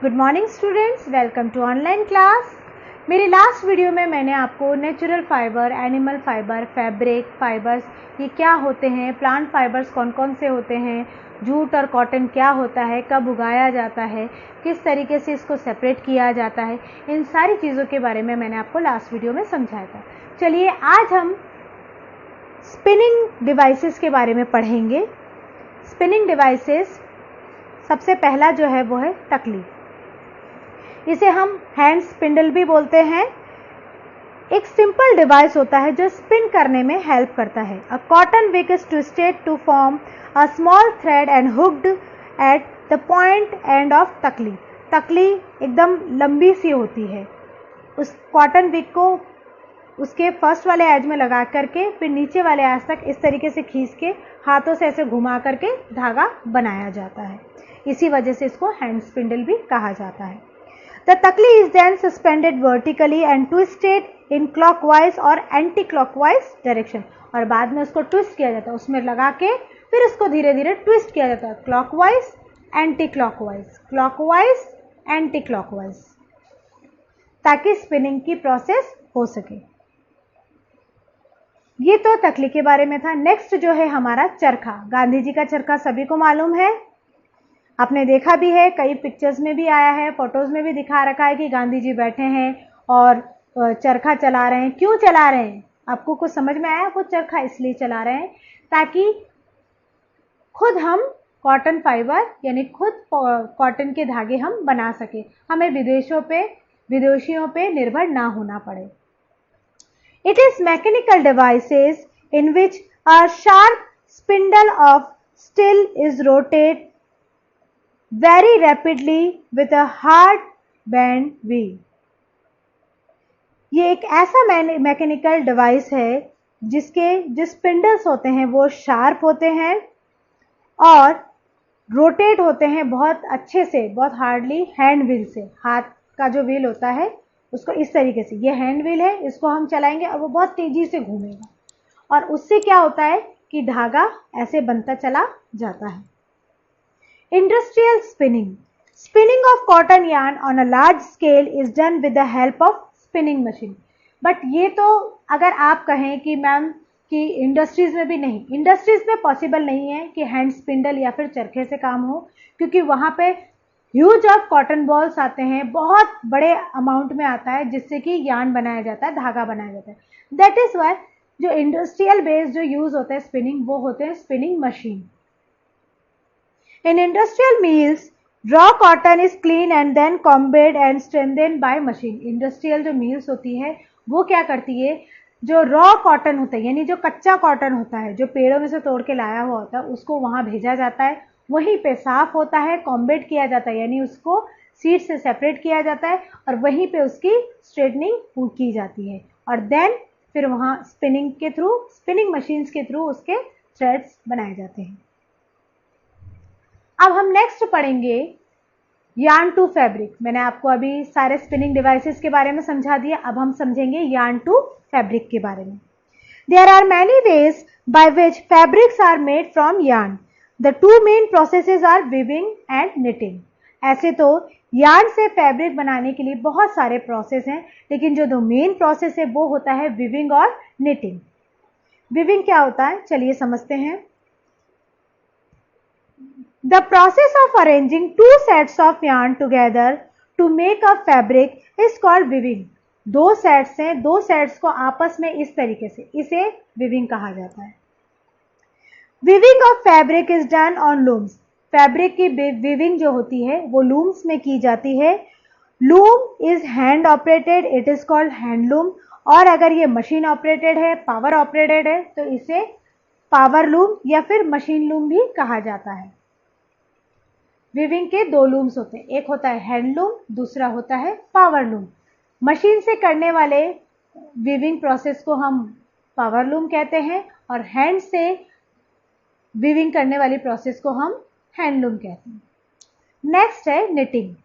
Good morning students, welcome to online class. मेरी last video में मैंने आपको natural fibre, animal fibre, fabric fibres ये क्या होते हैं, प्लांट फाइबर्स कौन कौन से होते हैं, जूट और कॉटन क्या होता है, कब उगाया जाता है, किस तरीके से इसको सेपरेट किया जाता है, इन सारी चीज़ों के बारे में मैंने आपको लास्ट वीडियो में समझाया था। चलिए आज हम स्पिनिंग डिवाइसेस के बारे में पढ़ेंगे। स्पिनिंग डिवाइसेस सबसे पहला जो है वो है तकली। इसे हम हैंड स्पिंडल भी बोलते हैं। एक सिंपल डिवाइस होता है जो स्पिन करने में हेल्प करता है। A cotton wick is twisted to form a small thread and hooked at the point end of takli. तकली एकदम लंबी सी होती है। उस कॉटन विक को उसके फर्स्ट वाले एज में लगा करके फिर नीचे वाले एज तक इस तरीके से खींच के हाथों से ऐसे घुमा करके धागा बनाया जाता है। इसी वजह से इसको हैंड स्पिंडल भी कहा जाता है। The takli is then suspended vertically and twisted in clockwise और anti-clockwise direction। और बाद में उसको ट्विस्ट किया जाता है, उसमें लगा के फिर उसको धीरे धीरे ट्विस्ट किया जाता है, clockwise anti clockwise, clockwise anti clockwise, ताकि स्पिनिंग की प्रोसेस हो सके। ये तो तकली के बारे में था। नेक्स्ट जो है हमारा चरखा। गांधी जी का चरखा सभी को मालूम है, आपने देखा भी है, कई पिक्चर्स में भी आया है, फोटोज में भी दिखा रखा है कि गांधी जी बैठे हैं और चरखा चला रहे हैं। क्यों चला रहे हैं, आपको कुछ समझ में आया? वो चरखा इसलिए चला रहे हैं ताकि खुद हम कॉटन फाइबर यानी खुद कॉटन के धागे हम बना सके, हमें विदेशियों पे निर्भर ना होना पड़े। It is mechanical devices in which a sharp spindle of steel is rotate very rapidly with a hard band wheel। ये एक ऐसा मैकेनिकल डिवाइस है जिसके जो स्पिंडल्स होते हैं वो शार्प होते हैं और रोटेट होते हैं बहुत अच्छे से, बहुत हार्डली हैंड व्हील से। हाथ का जो व्हील होता है उसको इस तरीके से, ये हैंड व्हील है, इसको हम चलाएंगे और वो बहुत तेजी से घूमेगा और उससे क्या होता है कि धागा ऐसे बनता चला जाता है। Industrial spinning. Spinning of cotton yarn on a large scale is done with the help of spinning machine. But ये तो अगर आप कहें कि मैम कि इंडस्ट्रीज में भी नहीं, इंडस्ट्रीज में पॉसिबल नहीं है कि हैंड स्पिंडल या फिर चरखे से काम हो, क्योंकि वहाँ पे ह्यूज ऑफ कॉटन बॉल्स आते हैं, बहुत बड़े अमाउंट में आता है जिससे कि यार्न बनाया जाता है, धागा बनाया जाता है। दैट इज वाई जो इंडस्ट्रियल बेस्ड जो यूज होता है स्पिनिंग, वो होते हैं spinning machine. In industrial mills, raw cotton is cleaned and then combed and strengthened by machine। Industrial जो mills होती है वो क्या करती है, जो raw cotton होता है यानी जो कच्चा कॉटन होता है, जो पेड़ों में से तोड़ के लाया हुआ होता है, उसको वहाँ भेजा जाता है, वहीं पे साफ होता है, कॉम्बेड किया जाता है यानी उसको सीड से सेपरेट किया जाता है और वहीं पे उसकी स्ट्रेटनिंग की जाती है और देन फिर वहाँ स्पिनिंग के थ्रू, स्पिनिंग मशीन्स के थ्रू उसके थ्रेड्स बनाए जाते हैं। अब हम नेक्स्ट पढ़ेंगे यार्न टू फैब्रिक। मैंने आपको अभी सारे स्पिनिंग डिवाइसेस के बारे में समझा दिया, अब हम समझेंगे यार्न टू फैब्रिक के बारे में। There are many ways by which fabrics are made from yarn. The two main processes are weaving and knitting. ऐसे तो यार्न से फैब्रिक बनाने के लिए बहुत सारे प्रोसेस हैं, लेकिन जो दो मेन प्रोसेस है वो होता है वीविंग और निटिंग। वीविंग क्या होता है, चलिए समझते हैं। The process of arranging two sets of yarn together to make a fabric is called weaving। दो सेट्स हैं, दो सेट्स को आपस में इस तरीके से, इसे weaving कहा जाता है। Weaving of fabric is done on looms। Fabric की weaving जो होती है वो looms में की जाती है। Loom is hand operated, it is called hand loom। और अगर ये मशीन ऑपरेटेड है, पावर ऑपरेटेड है, तो इसे पावर लूम या फिर मशीन लूम भी कहा जाता है। वीविंग के दो लूम्स होते हैं, एक होता है हैंड लूम, दूसरा होता है पावर लूम। मशीन से करने वाले वीविंग प्रोसेस को हम पावर लूम कहते हैं और हैंड से वीविंग करने वाली प्रोसेस को हम हैंड लूम कहते हैं। नेक्स्ट है knitting.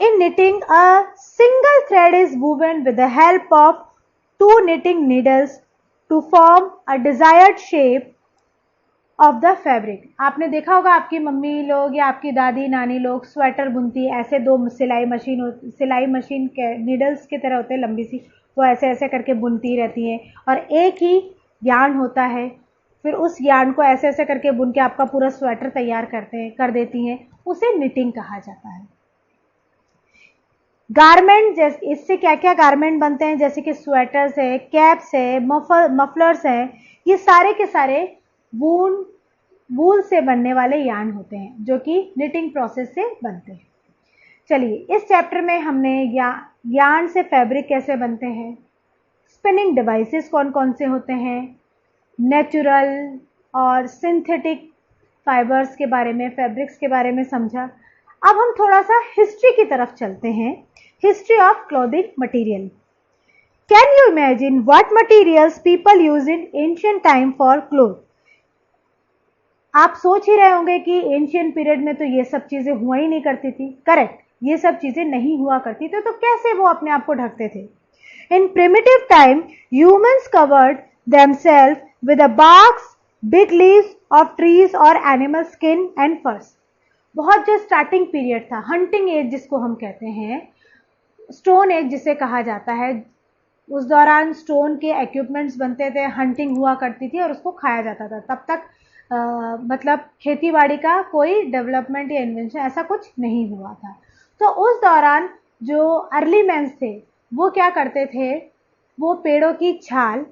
In knitting a single thread is woven with the help of two knitting needles to form a desired shape of the fabric. आपने देखा होगा आपकी मम्मी लोग या आपकी दादी नानी लोग स्वेटर बुनती है, ऐसे दो सिलाई मशीन के नीडल्स की तरह होते हैं, लंबी सी, वो ऐसे ऐसे करके बुनती रहती हैं और एक ही यार्न होता है, फिर उस यार्न को ऐसे ऐसे करके बुन के आपका पूरा स्वेटर तैयार कर देती हैं, उसे निटिंग कहा जाता है। गारमेंट, जैसे इससे क्या क्या गारमेंट बनते हैं, जैसे कि स्वेटर्स है, कैप्स है, मफलर्स है, ये सारे के सारे वूल से बनने वाले यार्न होते हैं जो कि निटिंग प्रोसेस से बनते हैं। चलिए, इस चैप्टर में हमने यार्न से फैब्रिक कैसे बनते हैं, स्पिनिंग डिवाइसेस कौन कौन से होते हैं, नेचुरल और सिंथेटिक फाइबर्स के बारे में, फैब्रिक्स के बारे में समझा। अब हम थोड़ा सा हिस्ट्री की तरफ चलते हैं, history of clothing material. Can you imagine what materials people use in ancient time for cloth? आप सोच ही रहे होंगे कि एंशिएंट पीरियड में तो ये सब चीजें हुआ ही नहीं करती थी। करेक्ट, ये सब चीजें नहीं हुआ करती थी, तो कैसे वो अपने आप को ढकते थे? In primitive time humans covered themselves with the barks, big leaves of trees और animal skin and furs। बहुत जो स्टार्टिंग पीरियड था, हंटिंग एज जिसको हम कहते हैं, स्टोन एज जिसे कहा जाता है, उस दौरान स्टोन के इक्विपमेंट्स बनते थे, हंटिंग हुआ करती थी और उसको खाया जाता था। तब तक मतलब खेतीबाड़ी का कोई डेवलपमेंट या इन्वेंशन ऐसा कुछ नहीं हुआ था। तो उस दौरान जो अर्ली मैन्स थे वो क्या करते थे, वो पेड़ों की छाल,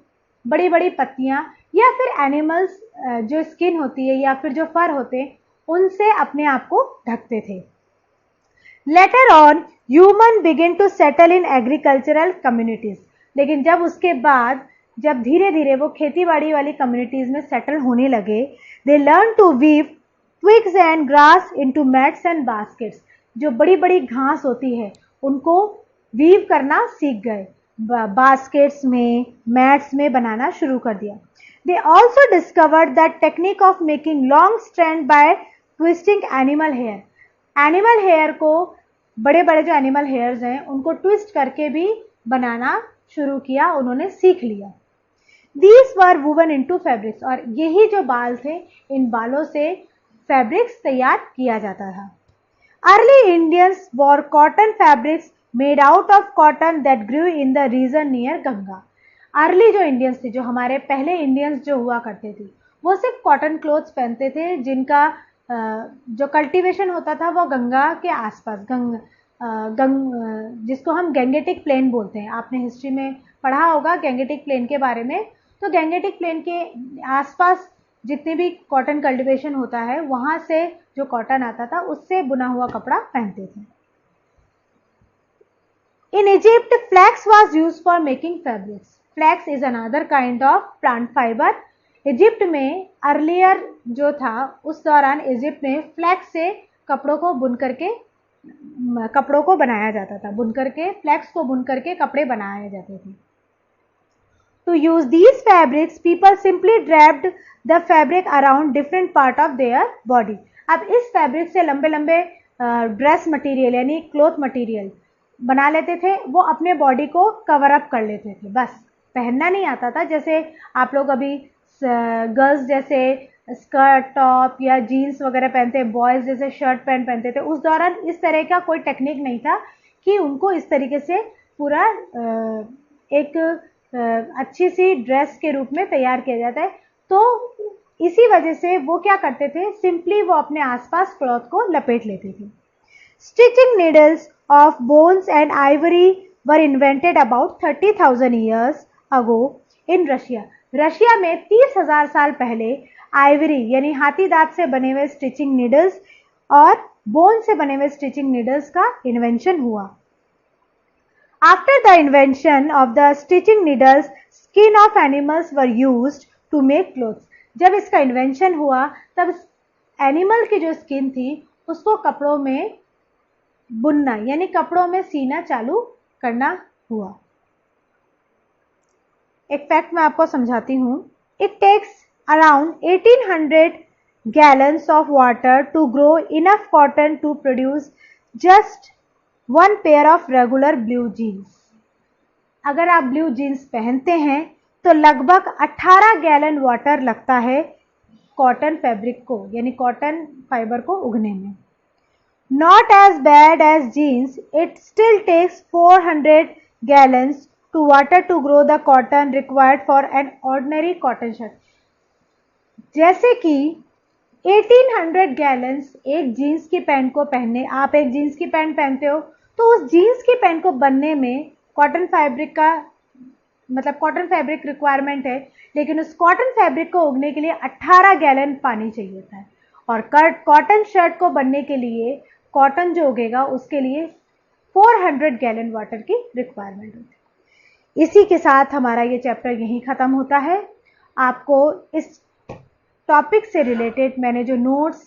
बड़ी बड़ी पत्तियां या फिर एनिमल्स जो स्किन होती है या फिर जो फर होते हैं, उनसे अपने आप को ढकते थे। Later on human begin to settle in agricultural communities. लेकिन जब उसके बाद जब धीरे धीरे वो खेतीबाड़ी वाली कम्युनिटीज में सेटल होने लगे, they learn to weave twigs and grass into mats and baskets. जो बड़ी बड़ी घास होती है उनको वीव करना सीख गए, बास्केट्स में, मैट्स में बनाना शुरू कर दिया। They also discovered the technique of making long strand by twisting animal hair. Animal hair को, बड़े बड़े जो एनिमल हेयर्स हैं उनको ट्विस्ट करके भी बनाना शुरू किया, उन्होंने सीख लिया। These were woven into fabrics, और यही जो बाल थे, इन बालों से फैब्रिक्स तैयार किया जाता था। Early Indians wore cotton fabrics made out of cotton that grew in the region near Ganga। Early जो इंडियंस थे, जो हमारे पहले इंडियंस जो हुआ करते थे, वो सिर्फ कॉटन क्लोथ्स पहनते थे जिनका जो कल्टीवेशन होता था वो गंगा के आसपास, जिसको हम गैंगेटिक प्लेन बोलते हैं। आपने हिस्ट्री में पढ़ा होगा गैंगेटिक प्लेन के बारे में। तो गैंगेटिक प्लेन के आसपास जितने भी कॉटन कल्टीवेशन होता है, वहां से जो कॉटन आता था उससे बुना हुआ कपड़ा पहनते थे। In Egypt flax was used for making fabrics. Flax is another kind of plant fiber. Egypt में अर्लियर जो था, उस दौरान इजिप्ट में फ्लैक्स से कपड़ों को बनाया जाता था, बुन करके, फ्लैक्स को बुन करके कपड़े बनाए जाते थे। To use these fabrics, people simply wrapped the fabric around different part of their body। अब इस फैब्रिक से लंबे लंबे ड्रेस मटेरियल यानी क्लोथ मटेरियल बना लेते थे, वो अपने बॉडी को कवर अप कर लेते थे, बस पहनना नहीं आता था। जैसे आप लोग अभी गर्ल्स जैसे स्कर्ट, टॉप या जीन्स वगैरह पहनते हैं, बॉयज जैसे शर्ट पैंट पहनते थे, उस दौरान इस तरह का कोई टेक्निक नहीं था कि उनको इस तरीके से पूरा एक अच्छी सी ड्रेस के रूप में तैयार किया जाता है। तो इसी वजह से वो क्या करते थे, सिंपली वो अपने आसपास क्लॉथ को लपेट लेते थे। Stitching needles of bones and Ivory were invented about 30,000 years ago in Russia. Russia में 30,000 साल पहले आइवरी यानी हाथी दांत से बने हुए स्टिचिंग नीडल्स और बोन से बने हुए स्टिचिंग नीडल्स का इन्वेंशन हुआ। After the invention of the stitching needles, skin of animals were used to make clothes। जब इसका इन्वेंशन हुआ तब एनिमल की जो स्किन थी उसको कपड़ों में बुनना यानी कपड़ों में सीना चालू करना हुआ। एक फैक्ट मैं आपको समझाती हूँ। It takes around 1800 gallons of water to grow enough cotton to produce just one pair of regular blue jeans। अगर आप ब्लू जीन्स पहनते हैं तो लगभग 18 गैलन वाटर लगता है कॉटन फैब्रिक को यानी कॉटन फाइबर को उगने में। Not as bad as jeans, it still takes 400 gallons to water to grow the cotton required for an ordinary cotton shirt. जैसे कि 1800 गैलन्स एक जीन्स की पैंट को पहनने, आप एक जीन्स की पैंट पहनते हो तो उस जीन्स की पैंट को बनने में कॉटन फैब्रिक का मतलब कॉटन फैब्रिक रिक्वायरमेंट है, लेकिन उस कॉटन फैब्रिक को उगने के लिए 18 गैलन पानी चाहिए होता है। और कॉटन शर्ट को बनने के लिए कॉटन जो उगेगा उसके लिए 400 गैलन वाटर की रिक्वायरमेंट होती है। इसी के साथ हमारा ये चैप्टर यहीं ख़त्म होता है। आपको इस टॉपिक से रिलेटेड मैंने जो नोट्स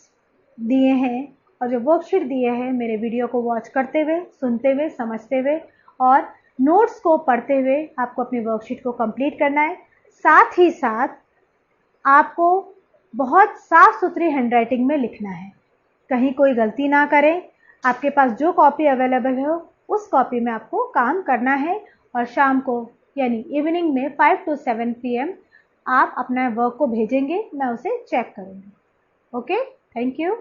दिए हैं और जो वर्कशीट दिए हैं, मेरे वीडियो को वॉच करते हुए, सुनते हुए, समझते हुए और नोट्स को पढ़ते हुए आपको अपनी वर्कशीट को कंप्लीट करना है। साथ ही साथ आपको बहुत साफ सुथरी हैंडराइटिंग में लिखना है, कहीं कोई गलती ना करें। आपके पास जो कॉपी अवेलेबल हो उस कॉपी में आपको काम करना है और शाम को यानी इवनिंग में 5 to 7 PM आप अपना वर्क को भेजेंगे, मैं उसे चेक करूँगी। Okay, thank you.